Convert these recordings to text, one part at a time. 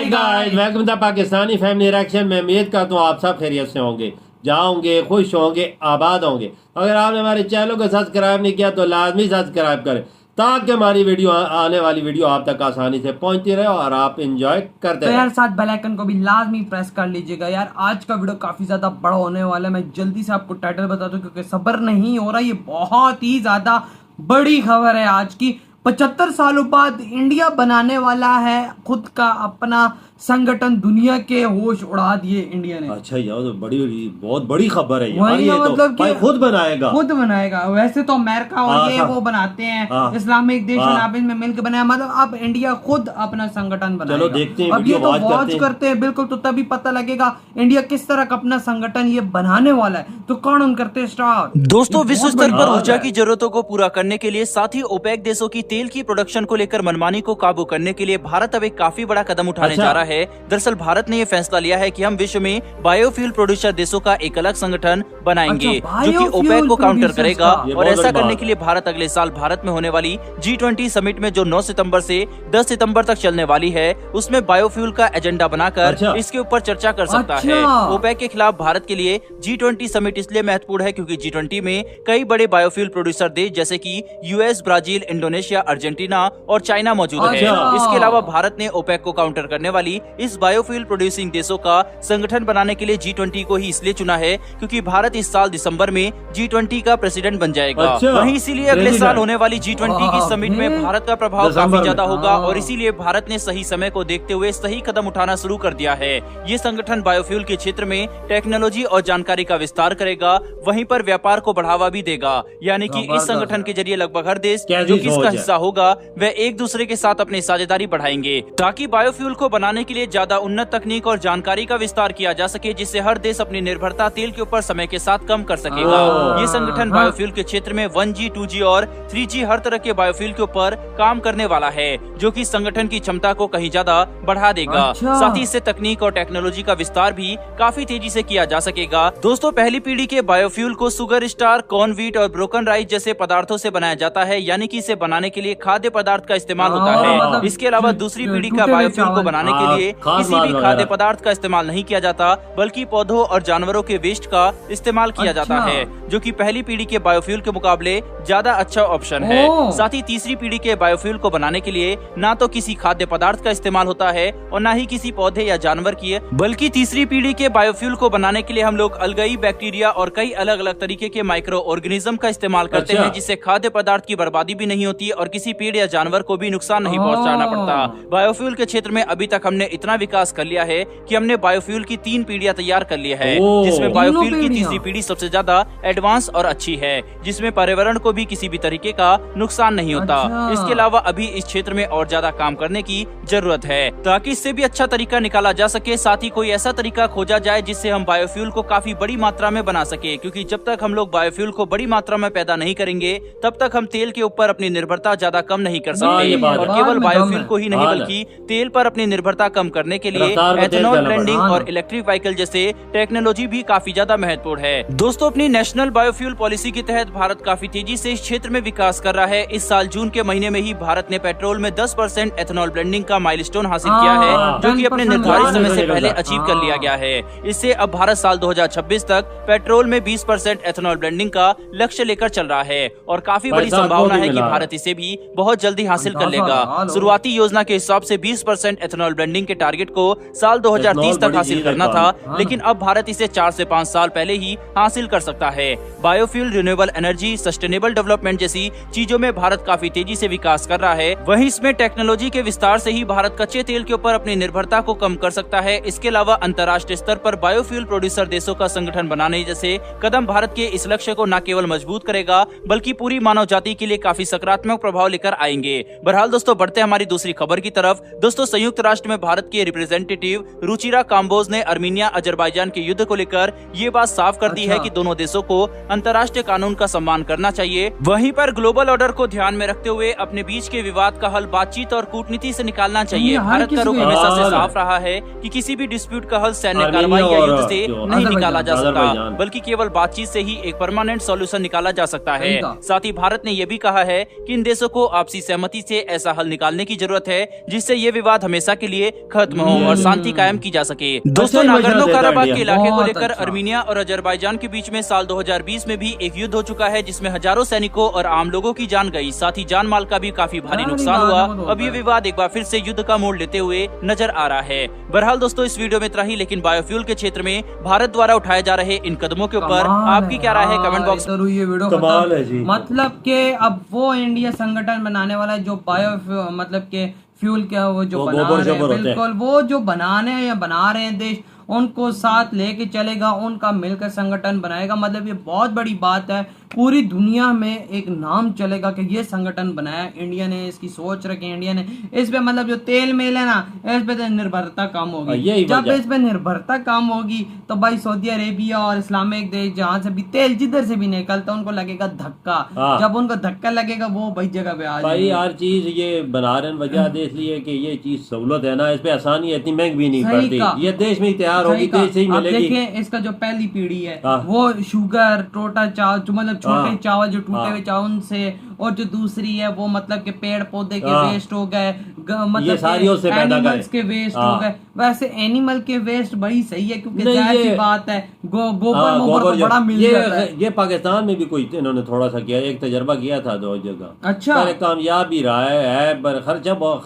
Guys, welcome to Pakistani family reaction. मैं उम्मीद करता हूँ आप सब खैरियत से होंगे, जाओगे, खुश होंगे, आबाद होंगे। अगर आपने हमारे चैनल को सब्सक्राइब नहीं किया तो लाजमी सब्सक्राइब करें ताकि हमारी वीडियो आने वाली वीडियो आप तक आसानी से पहुंचती रहे और आप एंजॉय करते रहे। यार साथ बेल आइकन को भी लाजमी प्रेस कर लीजिएगा। यार आज का वीडियो काफी ज्यादा बड़ा होने वाला है। मैं जल्दी से आपको टाइटल बता दूं क्योंकि सब्र नहीं हो रहा। ये बहुत ही ज्यादा बड़ी खबर है आज की। 75 सालों बाद इंडिया बनाने वाला है खुद का अपना संगठन। दुनिया के होश उड़ा दिए इंडिया ने। अच्छा यार, तो बहुत बड़ी खबर है वही ये मतलब तो खुद बनाएगा। वैसे तो अमेरिका और ये वो बनाते हैं, इस्लामिक देश में मिलकर बनाया। मतलब अब इंडिया खुद अपना संगठन बनाएगा। चलो देखते हैं, अब ये तो वॉच करते हैं बिल्कुल, तो तभी पता लगेगा इंडिया किस तरह का अपना संगठन ये बनाने वाला है। तो कौन करते हैं स्टार्ट। दोस्तों, विश्व स्तर पर ऊर्जा की जरूरतों को पूरा करने के लिए साथ ही ओपेक देशों की तेल की प्रोडक्शन को लेकर मनमानी को काबू करने के लिए भारत अब एक काफी बड़ा कदम उठाने जा रहा है। दरअसल भारत ने ये फैसला लिया है कि हम विश्व में बायोफ्यूल प्रोड्यूसर देशों का एक अलग संगठन बनाएंगे जो कि ओपेक को काउंटर करेगा। और ऐसा करने के लिए भारत अगले साल भारत में होने वाली G20 समिट में जो 9 सितंबर से 10 सितंबर तक चलने वाली है उसमें बायोफ्यूल का एजेंडा बनाकर इसके ऊपर चर्चा कर सकता है। ओपेक के खिलाफ भारत के लिए G20 समिट इसलिए महत्वपूर्ण है क्योंकि G20 में कई बड़े बायोफ्यूल प्रोड्यूसर देश जैसे कि यूएस, ब्राजील, इंडोनेशिया, अर्जेंटीना और चाइना मौजूद है। इसके अलावा भारत ने ओपेक को काउंटर करने वाली इस बायोफ्यूल प्रोड्यूसिंग देशों का संगठन बनाने के लिए G20 को ही इसलिए चुना है क्योंकि भारत इस साल दिसंबर में G20 का प्रेसिडेंट बन जाएगा। वहीं इसीलिए अगले साल होने वाली G20 की समिट में भारत का प्रभाव काफी ज्यादा होगा और इसीलिए भारत ने सही समय को देखते हुए सही कदम उठाना शुरू कर दिया है। ये संगठन बायोफ्यूल के क्षेत्र में टेक्नोलॉजी और जानकारी का विस्तार करेगा, वहीं पर व्यापार को बढ़ावा भी देगा। यानी कि इस संगठन के जरिए लगभग हर देश जो कि इसका हिस्सा होगा वह एक दूसरे के साथ अपनी साझेदारी बढ़ाएंगे ताकि बायोफ्यूल को बनाने के लिए ज्यादा उन्नत तकनीक और जानकारी का विस्तार किया जा सके, जिससे हर देश अपनी निर्भरता तेल के ऊपर समय के साथ कम कर सकेगा। ये संगठन बायोफ्यूल के क्षेत्र में 1G, 2G और 3G हर तरह के बायोफ्यूल के ऊपर काम करने वाला है जो कि संगठन की क्षमता को कहीं ज्यादा बढ़ा देगा। साथ ही इससे तकनीक और टेक्नोलॉजी का विस्तार भी काफी तेजी से किया जा सकेगा। दोस्तों, पहली पीढ़ी के बायोफ्यूल को सुगर स्टार, कॉर्न, व्हीट और ब्रोकन राइस जैसे पदार्थों से बनाया जाता है, यानी कि इसे बनाने के लिए खाद्य पदार्थ का इस्तेमाल होता है। इसके अलावा दूसरी पीढ़ी का बायोफ्यूल को बनाने के लिए किसी भी खाद्य पदार्थ का इस्तेमाल नहीं किया जाता बल्कि पौधों और जानवरों के वेस्ट का इस्तेमाल किया जाता है, जो कि पहली पीढ़ी के बायोफ्यूल के मुकाबले ज्यादा अच्छा ऑप्शन है। साथ ही तीसरी पीढ़ी के बायोफ्यूल को बनाने के लिए ना तो किसी खाद्य पदार्थ का इस्तेमाल होता है और ना ही किसी पौधे या जानवर की, बल्कि तीसरी पीढ़ी के बायोफ्यूल को बनाने के लिए हम लोग अलगई, बैक्टीरिया और कई अलग अलग तरीके के माइक्रो ऑर्गेनिज्म का इस्तेमाल करते हैं, जिससे खाद्य पदार्थ की बर्बादी भी नहीं होती और किसी पेड़ या जानवर को भी नुकसान नहीं पहुँचाना पड़ता। बायोफ्यूल के क्षेत्र में अभी तक हमने इतना विकास कर लिया है कि हमने बायोफ्यूल की 3 पीढ़ियां तैयार कर ली है, जिसमें बायोफ्यूल की तीसरी पीढ़ी सबसे ज्यादा एडवांस और अच्छी है, जिसमें पर्यावरण को भी किसी भी तरीके का नुकसान नहीं होता। इसके अलावा अभी इस क्षेत्र में और ज्यादा काम करने की जरूरत है ताकि इससे भी अच्छा तरीका निकाला जा सके। साथ ही कोई ऐसा तरीका खोजा जाए जिससे हम बायोफ्यूल को काफी बड़ी मात्रा में बना सके, क्योंकि जब तक हम लोग बायोफ्यूल को बड़ी मात्रा में पैदा नहीं करेंगे तब तक हम तेल के ऊपर अपनी निर्भरता ज्यादा कम नहीं कर सकते। और केवल बायोफ्यूल को ही नहीं बल्कि तेल पर अपनी निर्भरता कम करने के लिए एथेनॉल ब्लेंडिंग और इलेक्ट्रिक व्हीकल जैसे टेक्नोलॉजी भी काफी ज्यादा महत्वपूर्ण है। दोस्तों, अपनी नेशनल बायोफ्यूल पॉलिसी के तहत भारत काफी तेजी से इस क्षेत्र में विकास कर रहा है। इस साल जून के महीने में ही भारत ने पेट्रोल में 10% एथेनॉल ब्लेंडिंग का माइलस्टोन हासिल किया है, जो कि अपने निर्धारित समय से पहले अचीव कर लिया गया है। इससे अब भारत साल 2026 तक पेट्रोल में 20% एथेनॉल ब्लेंडिंग का लक्ष्य लेकर चल रहा है और काफी बड़ी संभावना है कि भारत इसे भी बहुत जल्दी हासिल कर लेगा। शुरुआती योजना के हिसाब से 20% एथेनॉल ब्लेंडिंग के टारगेट को साल 2030 तक हासिल करना था, लेकिन अब भारत इसे 4 से 5 साल पहले ही हासिल कर सकता है। Biofuel, renewable energy, sustainable development जैसी चीजों में भारत काफी तेजी से विकास कर रहा है। वहीं इसमें टेक्नोलॉजी के विस्तार से ही भारत कच्चे तेल के ऊपर अपनी निर्भरता को कम कर सकता है। इसके अलावा अंतर्राष्ट्रीय स्तर पर बायोफ्यूल प्रोड्यूसर देशों का संगठन बनाने जैसे कदम भारत के इस लक्ष्य को न केवल मजबूत करेगा बल्कि पूरी मानव जाति के लिए काफी सकारात्मक प्रभाव लेकर आएंगे। बहरहाल दोस्तों, बढ़ते हमारी दूसरी खबर की तरफ। दोस्तों, संयुक्त राष्ट्र में भारत के रिप्रेजेंटेटिव रुचिरा काम्बोज ने अर्मीनिया अजरबैजान के युद्ध को लेकर ये बात साफ कर दी है कि दोनों देशों को अंतर्राष्ट्रीय कानून का सम्मान करना चाहिए। वहीं पर ग्लोबल ऑर्डर को ध्यान में रखते हुए अपने बीच के विवाद का हल बातचीत और कूटनीति से निकालना चाहिए। भारत का रुख हमेशा से साफ रहा है कि किसी भी डिस्प्यूट का हल सैन्य कार्रवाई या युद्ध से नहीं निकाला जा सकता, बल्कि केवल बातचीत से ही एक परमानेंट सॉल्यूशन निकाला जा सकता है। साथ ही भारत ने यह भी कहा है कि इन देशों को आपसी सहमति से ऐसा हल निकालने की जरूरत है जिससे ये विवाद हमेशा के लिए खत्म हो और शांति कायम की जा सके। दोस्तों, ही मशवरा नागोर्नो देता काराबाग इंडिया। के इलाके को बहुत लेकर अच्छा। अर्मीनिया और अजरबैजान के बीच में साल 2020 में भी एक युद्ध हो चुका है, जिसमें हजारों सैनिकों और आम लोगों की जान गई, साथ ही जान माल का भी काफी भारी अरे नुकसान वाह, हुआ। बहुत अब ये विवाद एक बार फिर से युद्ध का मोड़ लेते हुए नजर आ रहा है। बहरहाल दोस्तों, इस वीडियो में इतना ही, लेकिन बायोफ्यूल के क्षेत्र में भारत द्वारा उठाए जा रहे इन कदमों के ऊपर आपकी क्या राय है कमेंट बॉक्स में। ये वीडियो कमाल है जी। मतलब के अब वो इंडिया संगठन बनाने वाला है जो बायो मतलब के फ्यूल क्या वो जो वो बना गोबर रहे हैं, शोबर होते हैं। बिल्कुल वो जो बनाने हैं या बना रहे हैं देश, उनको साथ लेके चलेगा, उनका मिलकर संगठन बनाएगा। मतलब ये बहुत बड़ी बात है, पूरी दुनिया में एक नाम चलेगा कि ये संगठन बनाया इंडिया ने, इसकी सोच रखी इंडिया ने। इस पे मतलब जो तेल मेल है ना, इस पे तो निर्भरता कम होगी। यही जब वजह। इस पे निर्भरता कम होगी तो भाई सऊदी अरेबिया और इस्लामिक देश जहां से भी तेल जिधर से भी निकलता उनको लगेगा धक्का। हाँ। जब उनको धक्का लगेगा वो भाई जगह पे आ भाई जाएंगे। हर चीज ये बना रहे हैं, वजह देश लिए कि ये चीज सहूलत है ना, इस पे आसानी है, इतनी महंगी भी नहीं सही पड़ती। कहा। ये देश में ही तैयार होगी, सही कहा। देश से ही आप मिलेगी। देखिए इसका जो पहली पीढ़ी है हाँ। वो शुगर टोटा चावल जो मतलब छोटे हाँ। चावल जो टूटे हाँ। हुए चावल से, और जो दूसरी है वो मतलब के पेड़ पौधे के हाँ। वेस्ट हो गए, मतलब ये सारी उससे पैदा एनिमल्स करें। के वेस्ट हाँ। हो गए। वैसे एनिमल के वेस्ट बड़ी सही है क्योंकि नहीं, जाहिर सी ये- बात है गोबर हाँ, मोबर तो गोबर बड़ा मिल जाता है। ये पाकिस्तान में भी कोई इन्होंने थोड़ा सा किया, एक तजर्बा किया था 2 जगह। अच्छा। पर कामयाब भी रहा है, पर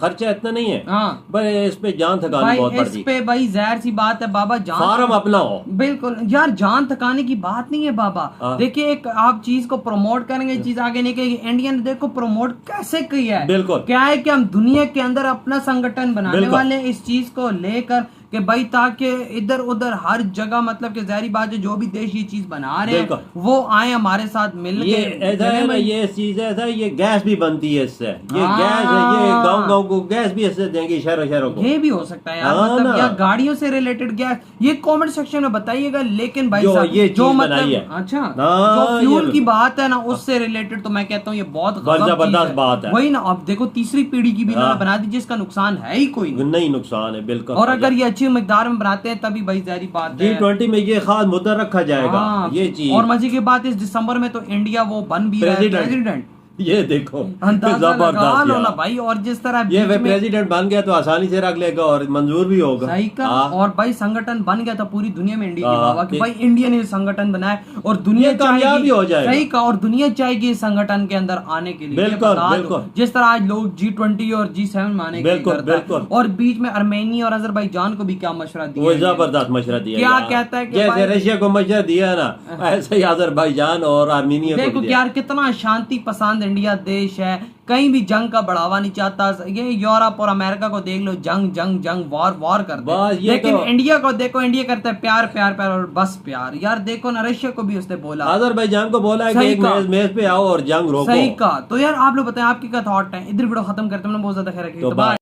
खर्चा इतना नहीं है। हाँ पर इस पे जान थकानी भाई बहुत इस पड़ती। पे भाई जाहिर सी बात है बाबा जान फार्म अपना हो। बिल्कुल यार, जान थकाने की बात नहीं है बाबा। हाँ। देखिए एक आप चीज को प्रमोट करेंगे, चीज आगे निकलेगी। इंडिया ने देखो प्रमोट कैसे किया है। बिल्कुल। क्या है कि हम दुनिया के अंदर अपना संगठन बनाने बिल्कुल। वाले हैं इस चीज को लेकर कि भाई ताकि इधर उधर हर जगह मतलब कि जाहिर बात है जो भी देश ये चीज बना रहे हैं बिल्कुल। वो आए हमारे साथ मिल ये के ऐसा है ना, ये चीज ऐसा है, ये गैस भी बनती है इससे। ये गैस है, ये हाँ। गांव को गैस भी इससे देंगे, शहरों को। ये भी हो सकता है यार, हाँ मतलब ना। या गाड़ियों से रिलेटेड गैस, ये कमेंट सेक्शन में बताइएगा। लेकिन भाई जो साहब ये जो चीज मतलब बनाई है। अच्छा हाँ, जो फ्यूल ये की बात है ना उससे रिलेटेड तो मैं कहता हूँ ये बहुत बहुत गजब जबरदस्त चीज बात है। वही ना, अब देखो तीसरी पीढ़ी की भी इन्होंने हाँ। बना दी जिसका नुकसान है ही कोई नहीं। नहीं नुकसान है बिल्कुल। और अगर ये अच्छी मिकदार में बनाते हैं तभी भाई जारी बात है। G20 में ये खास मुद्दा रखा जाएगा। हाँ, ये चीज और मजे की बात इस दिसंबर में तो इंडिया वो बन भी रहा है प्रेसिडेंट। ये देखो अंदाजा लगा जबरदस्त लो ना यार। भाई। और जिस तरह ये बीच में- प्रेसिडेंट बन गया तो आसानी से रख लेगा और मंजूर भी होगा। सही का। हाँ। और भाई संगठन बन गया था पूरी दुनिया में इंडिया की हाँ, बाबा कि ये- भाई इंडिया ने संगठन बनाया और दुनिया ये कामयाब चाहेगी- भी हो जाएगा। सही का। और दुनिया चाहेगी इस संगठन के अंदर आने के लिए। ये बिल्कुल, बता दो। बिल्कुल। जिस तरह आज लोग G20 और G7 में आने के लिए बिल्कुल, करता है। बिल्कुल। और बीच में अर्मेनिया और अजरबैजान को भी क्या मशवरा दिया वो है? जबरदस्त मशवरा दिया क्या यार। कहता है कि जैसे भाई- रशिया को मशवरा दिया ना, ऐसे ही अजरबैजान और आर्मीनिया को देखो भी दिया। यार कितना शांति पसंद इंडिया देश है, कहीं भी जंग का बढ़ावा नहीं चाहता। ये यूरोप और अमेरिका को देख लो, जंग जंग जंग वॉर वॉर करते हैं। बस ये लेकिन तो- इंडिया को देखो, इंडिया करता है प्यार प्यार प्यार और बस प्यार। यार देखो ना, रशिया को भी उसने बोला अजरबैजान को बोला है कि सही एक कहा। मेज पे आओ और जंग रोको। सही का। तो यार आप लोग बताएं आपकी क्या थॉट है। इधर वीडियो खत्म करते हैं, बहुत ज्यादा खैर तो बाय।